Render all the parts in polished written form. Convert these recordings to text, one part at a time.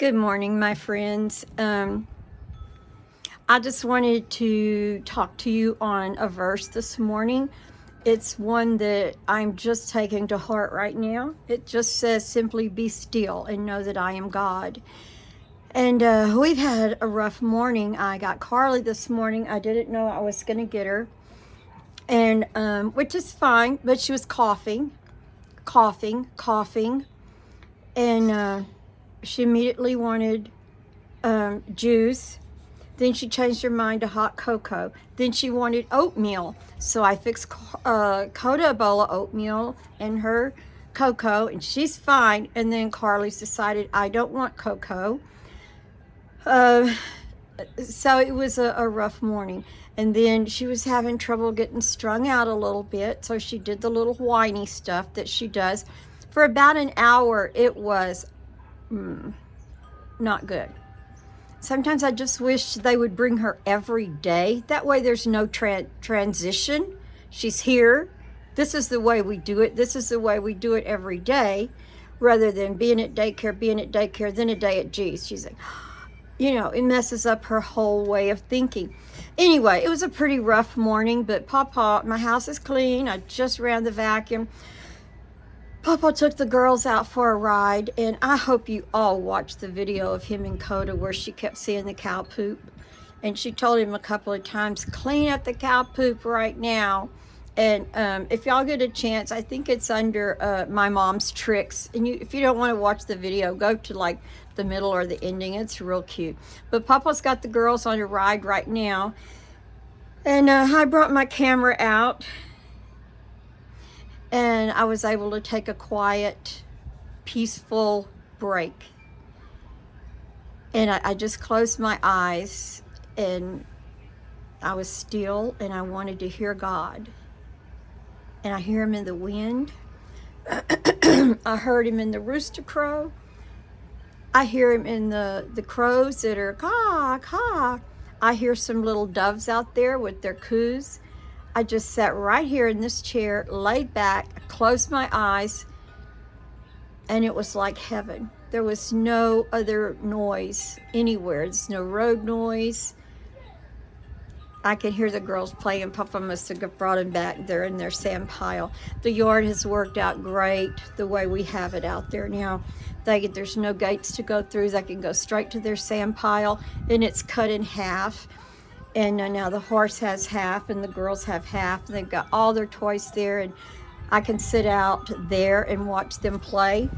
Good morning, my friends. I just wanted to talk to you on a verse this morning. It's one that I'm just taking to heart right now. It just says, simply be still and know that I am God. And we've had a rough morning. I got Carly this morning. I didn't know I was going to get her, and which is fine, but she was coughing, and she immediately wanted juice. Then she changed her mind to hot cocoa. Then she wanted oatmeal. So I fixed Coda a bowl of oatmeal and her cocoa, and she's fine. And then Carly's decided, I don't want cocoa. So it was a rough morning. And then she was having trouble getting strung out a little bit. So she did the little whiny stuff that she does. For about an hour, it was not good. Sometimes I just wish they would bring her every day. That way there's no transition. She's here. This is the way we do it. This is the way we do it every day, rather than being at daycare, then a day at G's. She's like, it messes up her whole way of thinking. Anyway, it was a pretty rough morning, but Papa, my house is clean. I just ran the vacuum. Papa took the girls out for a ride, and I hope you all watched the video of him and Coda where she kept seeing the cow poop. And she told him a couple of times, clean up the cow poop right now. And if y'all get a chance, I think it's under My Mom's Tricks. And if you don't want to watch the video, go to like the middle or the ending. It's real cute. But Papa's got the girls on a ride right now. And I brought my camera out. And I was able to take a quiet, peaceful break. And I just closed my eyes, and I was still, and I wanted to hear God. And I hear him in the wind. I heard him in the rooster crow. I hear him in the crows that are caw, caw. I hear some little doves out there with their coos. I just sat right here in this chair, laid back, closed my eyes, and it was like heaven. There was no other noise anywhere. There's no road noise. I could hear the girls playing. Papa must have brought them back there in their sand pile. The yard has worked out great the way we have it out there now. There's no gates to go through. They can go straight to their sand pile, and it's cut in half. And now the horse has half and the girls have half. And they've got all their toys there, and I can sit out there and watch them play.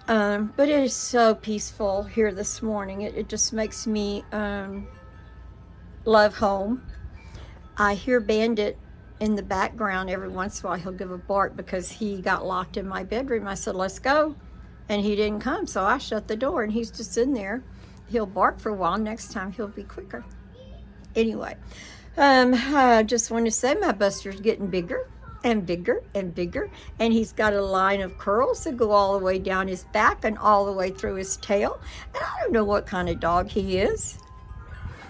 But it is so peaceful here this morning. It just makes me love home. I hear Bandit in the background every once in a while. He'll give a bark because he got locked in my bedroom. I said, let's go. And he didn't come, so I shut the door, and he's just in there. He'll bark for a while. Next time he'll be quicker. Anyway, I just want to say my Buster's getting bigger and bigger and bigger, and he's got a line of curls that go all the way down his back and all the way through his tail. And I don't know what kind of dog he is,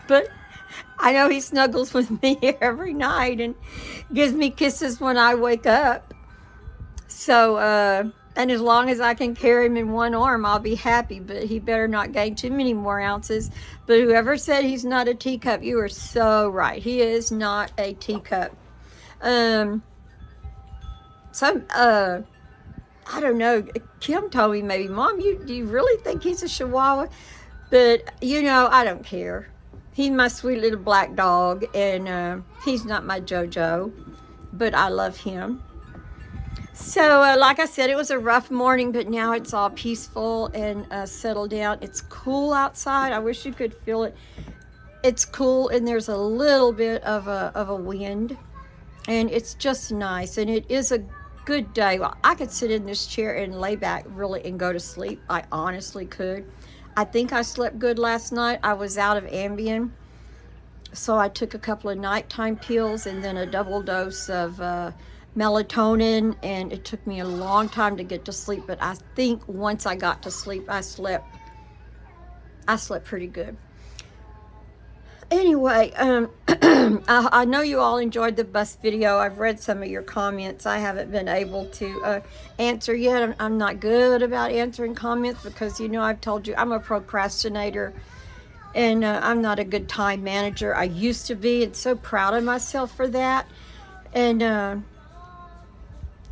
but I know he snuggles with me every night and gives me kisses when I wake up. So, and as long as I can carry him in one arm, I'll be happy, but he better not gain too many more ounces. But whoever said he's not a teacup, you are so right. He is not a teacup. I don't know. Kim told me maybe, Mom, do you really think he's a Chihuahua? But, I don't care. He's my sweet little black dog, and he's not my JoJo, but I love him. So, like I said, it was a rough morning, but now it's all peaceful and settled down. It's cool outside. I wish you could feel it. It's cool, and there's a little bit of a wind, and it's just nice, and it is a good day. Well, I could sit in this chair and lay back really and go to sleep. I honestly could. I think I slept good last night. I was out of Ambien, so I took a couple of nighttime pills and then a double dose of melatonin, and it took me a long time to get to sleep, but I think once I got to sleep, I slept pretty good. Anyway, I know you all enjoyed the bus video. I've read some of your comments. I haven't been able to answer yet. I'm not good about answering comments because, you know, I've told you I'm a procrastinator and I'm not a good time manager. I used to be, and so proud of myself for that. And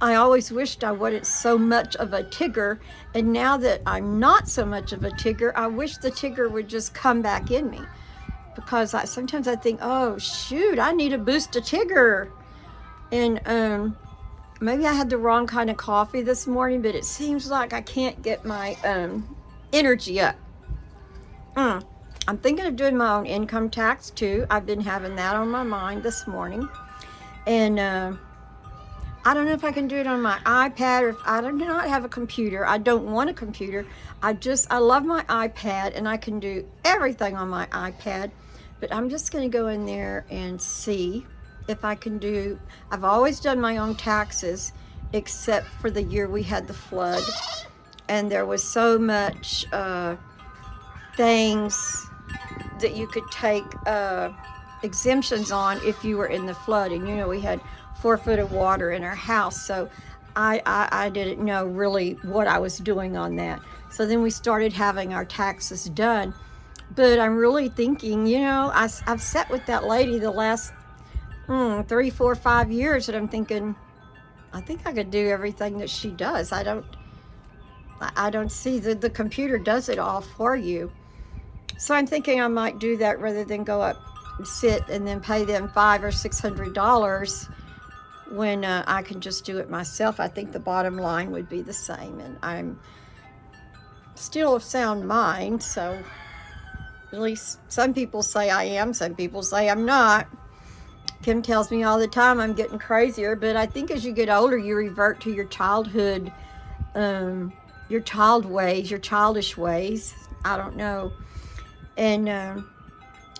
I always wished I wasn't so much of a Tigger. And now that I'm not so much of a Tigger, I wish the Tigger would just come back in me. Because sometimes I think, oh shoot, I need a boost of Tigger. And maybe I had the wrong kind of coffee this morning, but it seems like I can't get my energy up. I'm thinking of doing my own income tax too. I've been having that on my mind this morning. And I don't know if I can do it on my iPad, or if I do not have a computer. I don't want a computer. I love my iPad, and I can do everything on my iPad. But I'm just going to go in there and see if I can do. I've always done my own taxes, except for the year we had the flood, and there was so much things that you could take exemptions on if you were in the flood. And you know, we had 4 foot of water in our house, so I didn't know really what I was doing on that. So then we started having our taxes done. But I'm really thinking, you know, I've sat with that lady the last 3, 4, 5 years, and I'm thinking, I think I could do everything that she does. I don't see that the computer does it all for you. So I'm thinking I might do that rather than go up and sit and then pay them $500 or $600 when I can just do it myself. I think the bottom line would be the same, and I'm still of sound mind, so at least some people say I am, some people say I'm not. Kim tells me all the time I'm getting crazier, but I think as you get older, you revert to your childhood, your child ways, your childish ways. I don't know. And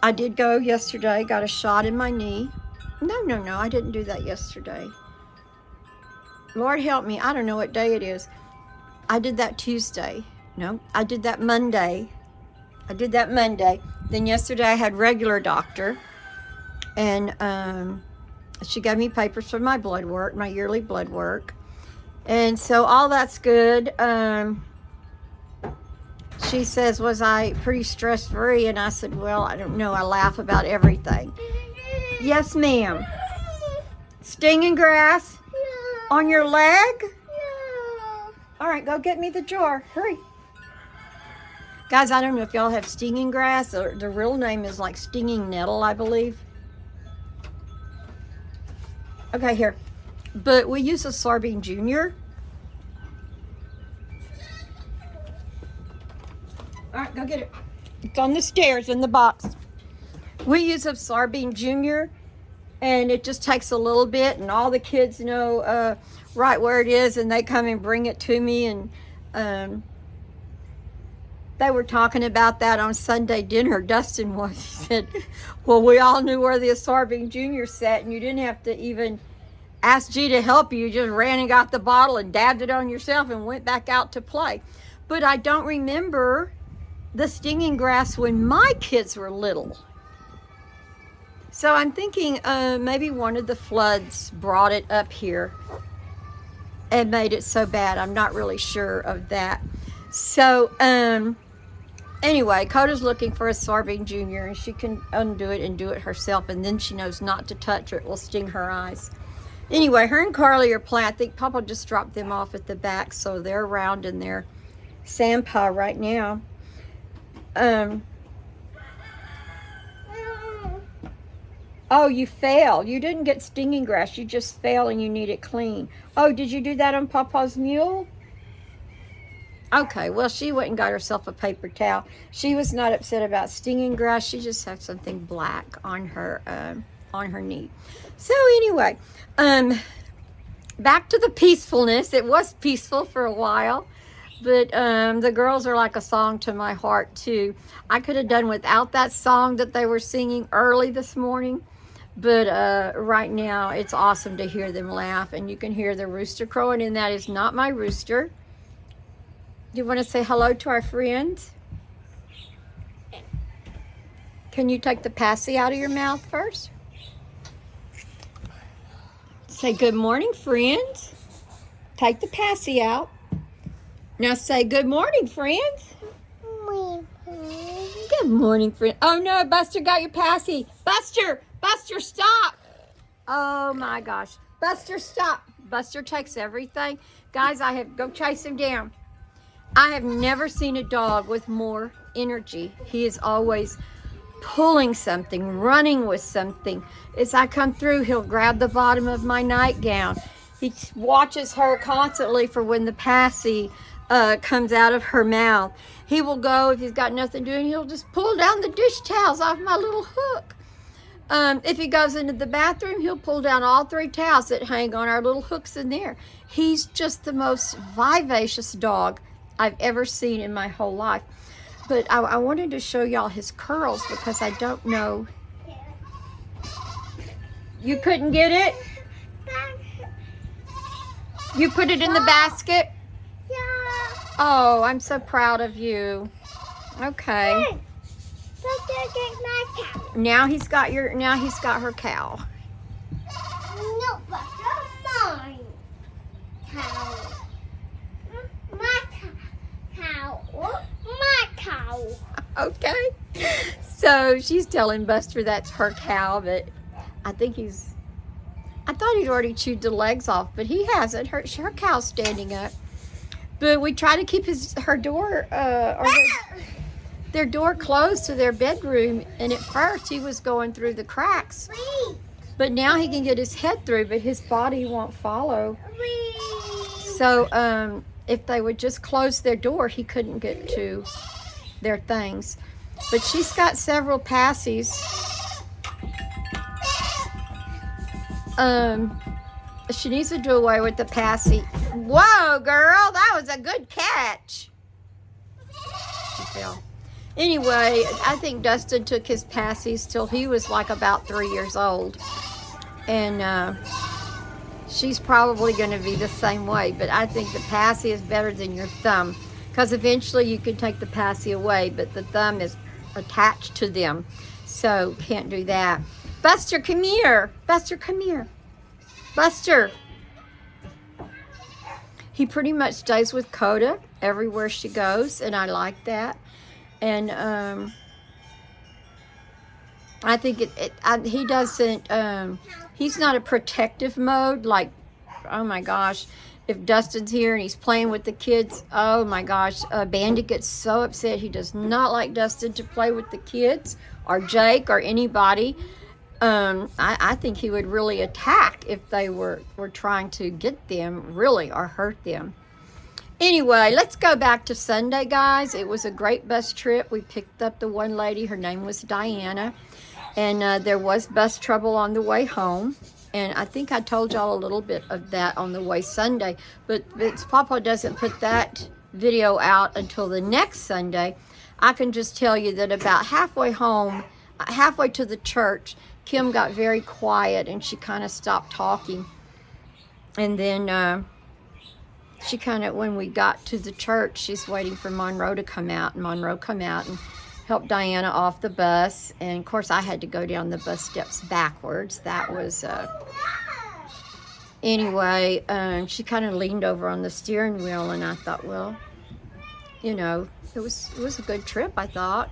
I did go yesterday, got a shot in my knee. No, I didn't do that yesterday. Lord help me, I don't know what day it is. I did that Tuesday. No, I did that Monday. Then yesterday I had regular doctor, and she gave me papers for my blood work, my yearly blood work. And so all that's good. She says, was I pretty stress-free? And I said, well, I don't know. I laugh about everything. Yes, ma'am. Stinging grass? Yeah. On your leg? Yeah. All right, go get me the jar. Hurry. Guys, I don't know if y'all have stinging grass, or the real name is like stinging nettle, I believe. Okay, here. But we use a Sorbine Junior. All right, go get it. It's on the stairs in the box. We use a Sorbine Junior, and it just takes a little bit, and all the kids know right where it is, and they come and bring it to me. And they were talking about that on Sunday dinner. Dustin was. He said, well, we all knew where the Sorbine Junior sat, and you didn't have to even ask G to help you. You just ran and got the bottle and dabbed it on yourself and went back out to play. But I don't remember the stinging grass when my kids were little. So I'm thinking maybe one of the floods brought it up here and made it so bad. I'm not really sure of that. So anyway, Coda's looking for a Sorbine Junior, and she can undo it and do it herself, and then she knows not to touch or it will sting her eyes. Anyway, her and Carly are playing. I think Papa just dropped them off at the back, so they're around in their sandpile right now. Oh, you fell. You didn't get stinging grass. You just fell and you need it clean. Oh, did you do that on Papa's mule? Okay, well, she went and got herself a paper towel. She was not upset about stinging grass. She just had something black on her knee. So anyway, back to the peacefulness. It was peaceful for a while, but the girls are like a song to my heart too. I could have done without that song that they were singing early this morning, but right now it's awesome to hear them laugh, and you can hear the rooster crowing, and that is not my rooster. You want to say hello to our friends? Can you take the passy out of your mouth first? Say good morning, friends. Take the passy out. Now say good morning, friends. Good morning, friend. Oh no, Buster got your passy. Buster, stop. Oh my gosh. Buster, stop. Buster takes everything. Guys, go chase him down. I have never seen a dog with more energy. He is always pulling something, running with something. As I come through, he'll grab the bottom of my nightgown. He watches her constantly for when the passy comes out of her mouth. He will go, if he's got nothing doing, he'll just pull down the dish towels off my little hook. If he goes into the bathroom, he'll pull down all 3 towels that hang on our little hooks in there. He's just the most vivacious dog I've ever seen in my whole life. But I wanted to show y'all his curls because I don't know. You couldn't get it? You put it in the basket? Yeah. Oh, I'm so proud of you. Okay. Hey, get my cow. Now he's got her cow. No, but mine. Cow. My cow. My cow. Okay. So she's telling Buster that's her cow, but I thought he'd already chewed the legs off, but he hasn't. Her cow's standing up. But we try to keep her door their door closed to their bedroom, and at first he was going through the cracks. But now he can get his head through, but his body won't follow. So if they would just close their door, he couldn't get to their things. But she's got several passies. She needs to do away with the passy. Whoa, girl, that was a good catch. She fell. Anyway, I think Dustin took his passies till he was like about 3 years old. And she's probably going to be the same way. But I think the passy is better than your thumb. Because eventually you can take the passy away, but the thumb is attached to them. So can't do that. Buster, come here. Buster, come here. Buster. He pretty much stays with Coda everywhere she goes, and I like that. And I think he doesn't, he's not a protective mode, like, oh my gosh, if Dustin's here and he's playing with the kids, oh my gosh, Bandit gets so upset. He does not like Dustin to play with the kids or Jake or anybody. I think he would really attack if they were trying to get them really or hurt them. Anyway, let's go back to Sunday, guys. It was a great bus trip. We picked up the one lady. Her name was Diana. And there was bus trouble on the way home. And I think I told y'all a little bit of that on the way Sunday. But Papa doesn't put that video out until the next Sunday. I can just tell you that about halfway home, halfway to the church, Kim got very quiet and she kind of stopped talking. And then she kind of, when we got to the church, she's waiting for Monroe to come out. And Monroe come out and helped Diana off the bus. And of course I had to go down the bus steps backwards. That was, anyway, she kind of leaned over on the steering wheel and I thought, well, you know, it was a good trip, I thought.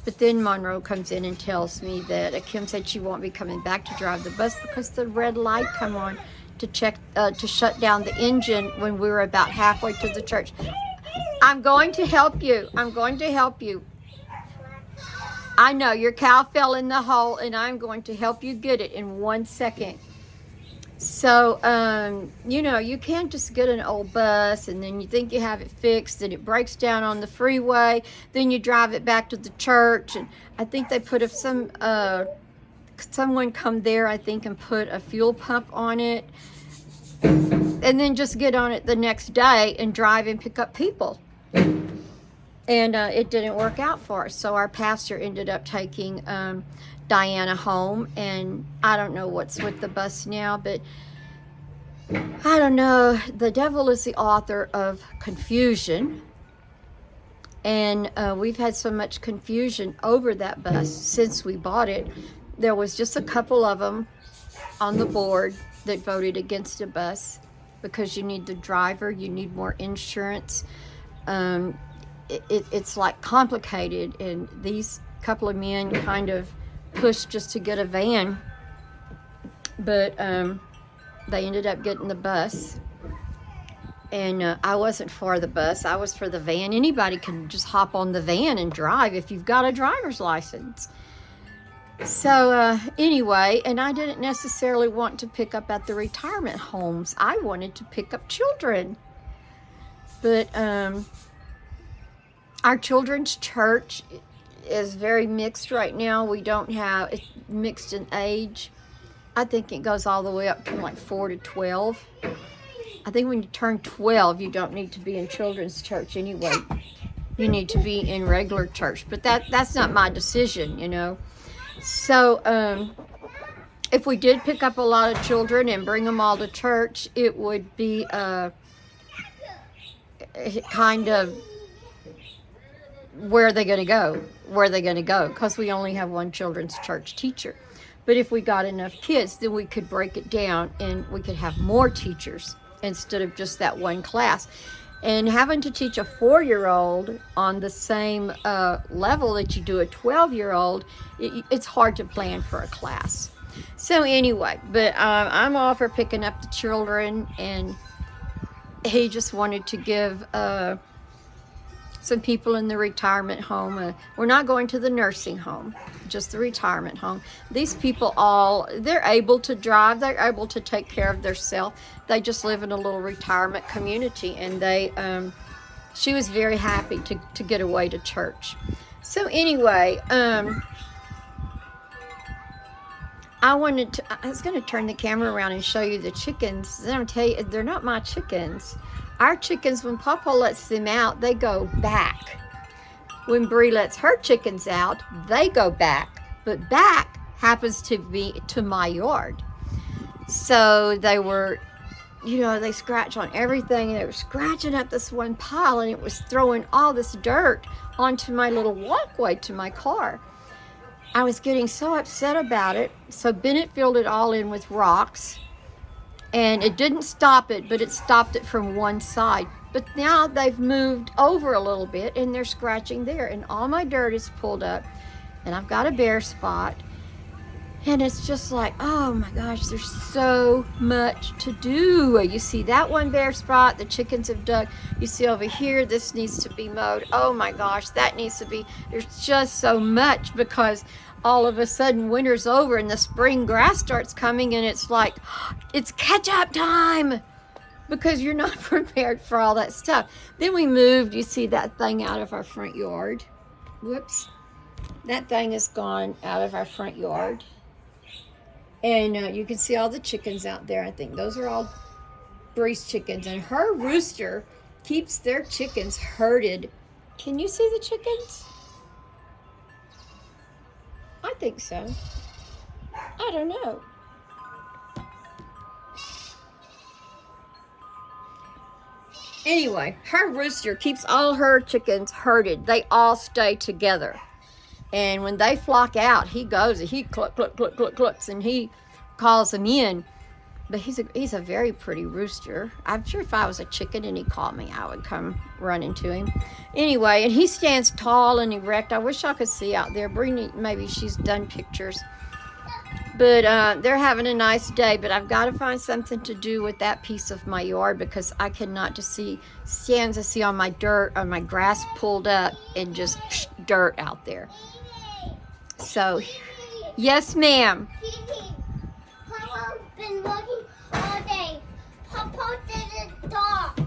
But then Monroe comes in and tells me that Kim said she won't be coming back to drive the bus because the red light come on to check, to shut down the engine when we were about halfway to the church. I'm going to help you. I'm going to help you. I know your cow fell in the hole and I'm going to help you get it in 1 second. So, you know, you can't just get an old bus and then you think you have it fixed and it breaks down on the freeway. Then you drive it back to the church. And I think they put someone come there, I think, and put a fuel pump on it. And then just get on it the next day and drive and pick up people. And it didn't work out for us. So our pastor ended up taking Diana home, and I don't know what's with the bus now, but I don't know. The devil is the author of confusion, And we've had so much confusion over that bus since we bought it. There was just a couple of them on the board that voted against a bus because you need the driver, you need more insurance. It's like complicated, and these couple of men kind of pushed just to get a van, but they ended up getting the bus. And I wasn't for the bus, I was for the van. Anybody can just hop on the van and drive if you've got a driver's license. So anyway, and I didn't necessarily want to pick up at the retirement homes. I wanted to pick up children. But our children's church is very mixed right now. We don't have, it's mixed in age. I think it goes all the way up from like 4 to 12. I think when you turn 12, you don't need to be in children's church anyway. You need to be in regular church. But that's not my decision, you know. So if we did pick up a lot of children and bring them all to church, it would be kind of, where are they going to go? Where are they going to go? Because we only have one children's church teacher. But if we got enough kids, then we could break it down and we could have more teachers instead of just that one class. And having to teach a 4-year-old on the same level that you do a 12-year-old, it's hard to plan for a class. So anyway, but I'm all for picking up the children, and he just wanted to give some people in the retirement home. We're not going to the nursing home, just the retirement home. These people they're able to drive, they're able to take care of themselves. They just live in a little retirement community, and she was very happy to get away to church. So anyway, I was going to turn the camera around and show you the chickens. Then I'm tell you, they're not my chickens. Our chickens, when Papa lets them out, they go back. When Bree lets her chickens out, they go back. But back happens to be to my yard. So they were, they scratch on everything. They were scratching up this one pile, and it was throwing all this dirt onto my little walkway to my car. I was getting so upset about it. So Bennett filled it all in with rocks. And it didn't stop it, but it stopped it from one side. But now they've moved over a little bit, and they're scratching there. And all my dirt is pulled up. And I've got a bare spot. And it's just like, oh my gosh, there's so much to do. You see that one bare spot, the chickens have dug. You see over here, this needs to be mowed. Oh my gosh, that needs to be. There's just so much, because all of a sudden winter's over and the spring grass starts coming, and it's like, it's catch-up time, because you're not prepared for all that stuff. Then we moved, you see that thing out of our front yard. Whoops. That thing is gone out of our front yard. And you can see all the chickens out there. I think those are all Bree's chickens. And her rooster keeps their chickens herded. Can you see the chickens? I think so. I don't know. Anyway, her rooster keeps all her chickens herded. They all stay together. And when they flock out, he goes and he cluck, cluck, cluck, cluck, clucks, and he calls them in. But he's a very pretty rooster. I'm sure if I was a chicken and he called me, I would come running to him. Anyway, and he stands tall and erect. I wish I could see out there. Brittany, maybe she's done pictures. But they're having a nice day. But I've got to find something to do with that piece of my yard, because I cannot just stand to see on my grass pulled up and just dirt out there. So, yes, ma'am. Papa's been working all day. Papa didn't stop.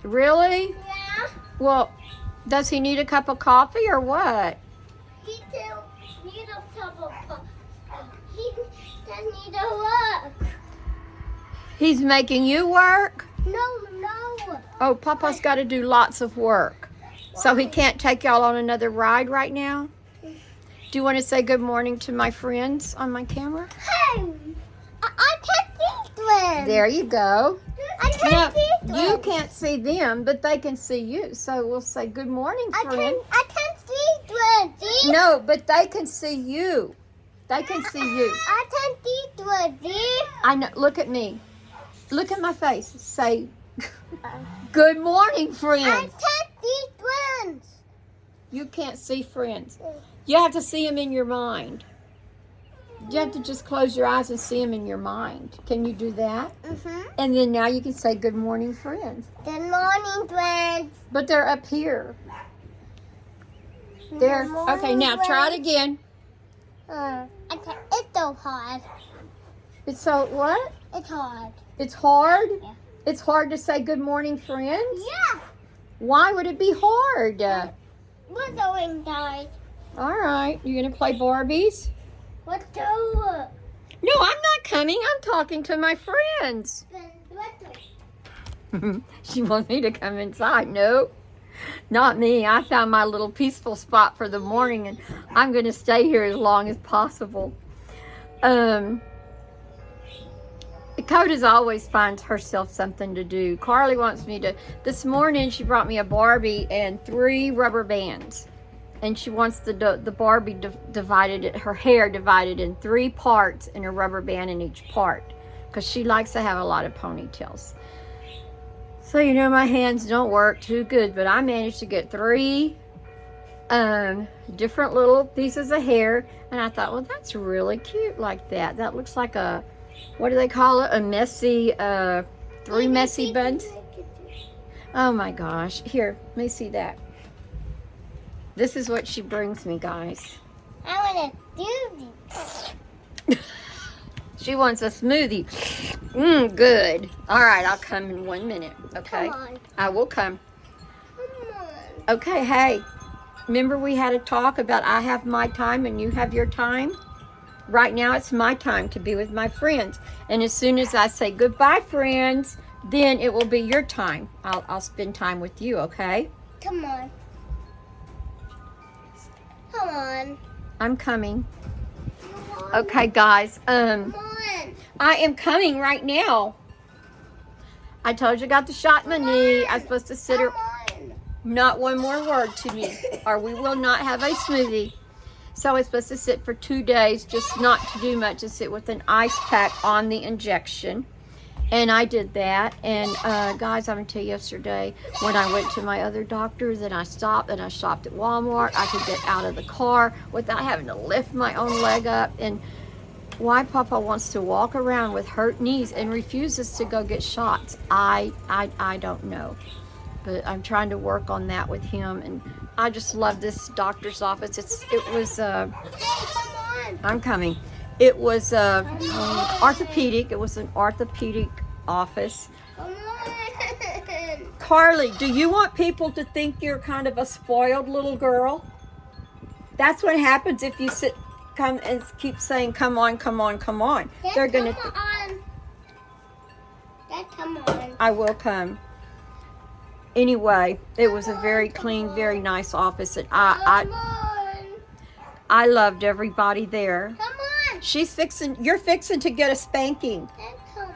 Really? Yeah. Well, does he need a cup of coffee or what? He still need a cup of coffee. He doesn't need to work. He's making you work? No. Oh, Papa's got to do lots of work. So he can't take y'all on another ride right now? Do you want to say good morning to my friends on my camera? Hey, I can't see them. There you go. I can't can't see them. You can't see them, but they can see you. So we'll say, good morning, friend. I can't see them. See? No, but they can see you. They can see you. I can't see them. See? I know. Look at me. Look at my face. Say, good morning, I friends. can't see friends. You can't see friends. You have to see them in your mind. You have to just close your eyes and see them in your mind. Can you do that? Mm-hmm. And then now you can say, good morning, friends. Good morning, friends. But they're up here. There. Good morning, Okay, now try it friends. again. It's so hard. It's so, what? It's hard. It's hard? Yeah. It's hard to say good morning, friends? Yeah. Why would it be hard? We're going, guys. All right. You going to play Barbies? Let's go. No, I'm not coming. I'm talking to my friends. She wants me to come inside. No, not me. I found my little peaceful spot for the morning, and I'm going to stay here as long as possible. Dakota's always finds herself something to do. Carly wants me to. This morning, she brought me a Barbie and 3 rubber bands. And she wants the Barbie divided, her hair divided in 3 parts and a rubber band in each part. Because she likes to have a lot of ponytails. So, you know, my hands don't work too good. But I managed to get 3 different little pieces of hair. And I thought, well, that's really cute like that. That looks like a, what do they call it? A messy, 3 messy buns. Oh my gosh. Here, let me see that. This is what she brings me, guys. I want to do this. She wants a smoothie. Good. All right, I'll come in 1 minute, okay? Come on. I will come. Come on. Okay, hey, remember we had a talk about I have my time and you have your time? Right now it's my time to be with my friends. And as soon as I say goodbye, friends, then it will be your time. I'll spend time with you, okay? Come on. Come on. I'm coming. Come on. Okay, guys. Come on. I am coming right now. I told you I got the shot in my knee. I'm supposed to sit her. Come on. Not one more word to me, or we will not have a smoothie. So it's supposed to sit for 2 days, just not to do much, to sit with an ice pack on the injection. And I did that. And guys, I'm gonna tell you, yesterday when I went to my other doctors and I stopped at Walmart, I could get out of the car without having to lift my own leg up. And why Papa wants to walk around with hurt knees and refuses to go get shots, I don't know. But I'm trying to work on that with him. And I just love this doctor's office. I'm coming. It was orthopedic. It was an orthopedic office. Come on. Carly, do you want people to think you're kind of a spoiled little girl? That's what happens if you come and keep saying, come on, come on, come on. They're gonna. Come on. Dad, come on. I will come. Anyway, it was a very clean, very nice office, and Come on. I loved everybody there. Come on. You're fixing to get a spanking. Dad, come on.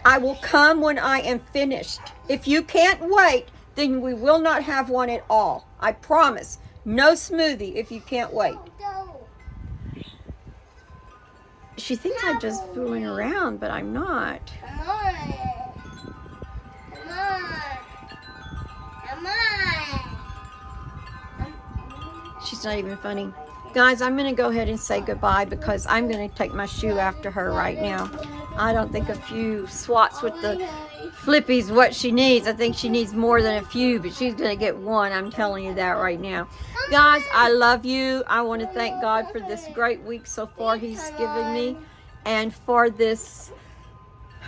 I will come when I am finished. If you can't wait, then we will not have one at all. I promise. No smoothie if you can't wait. Go. She thinks I'm just fooling around, but I'm not. Come on. Come on. Come on. She's not even funny. Guys, I'm going to go ahead and say goodbye because I'm going to take my shoe after her right now. I don't think a few swats with the flippies what she needs. I think she needs more than a few, but she's going to get one. I'm telling you that right now. Guys, I love you. I want to thank God for this great week so far He's given me. And for this,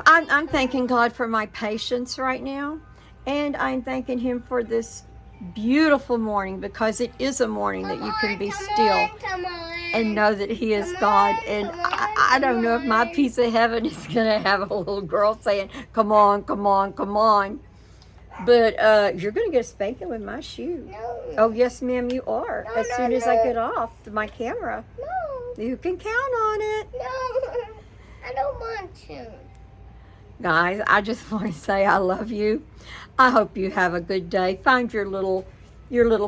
I'm thanking God for my patience right now. And I'm thanking Him for this beautiful morning, because it is a morning that you can be still and know that He is God. And I don't know if my piece of heaven is going to have a little girl saying, come on, come on, come on. But you're going to get a spanking with my shoe. No. Oh, yes, ma'am, you are. No, as no, soon as I no. get off my camera. No. You can count on it. No. I don't want to. Guys, I just want to say I love you. I hope you have a good day. Find your little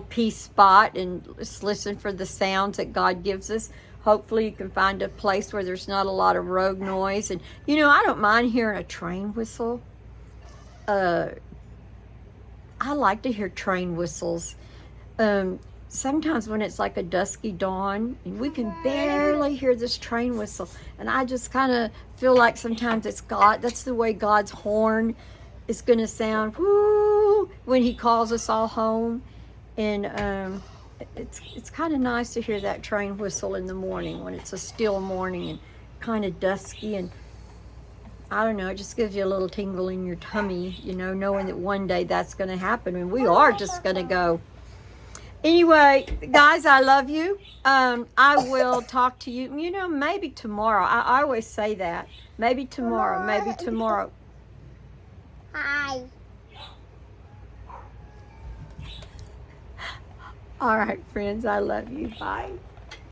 peace spot and just listen for the sounds that God gives us. Hopefully you can find a place where there's not a lot of road noise. And I don't mind hearing a train whistle. I like to hear train whistles. Um, Sometimes when it's like a dusky dawn and we can barely hear this train whistle, and I just kind of feel like sometimes it's God. That's the way God's horn is going to sound, whoo, when he calls us all home. And it's kind of nice to hear that train whistle in the morning when it's a still morning and kind of dusky. And I don't know, it just gives you a little tingle in your tummy, knowing that one day that's going to happen and we are just going to go. Anyway, guys, I love you. I will talk to you, maybe tomorrow. I always say that. Maybe tomorrow, maybe tomorrow. Hi. All right, friends, I love you. Bye.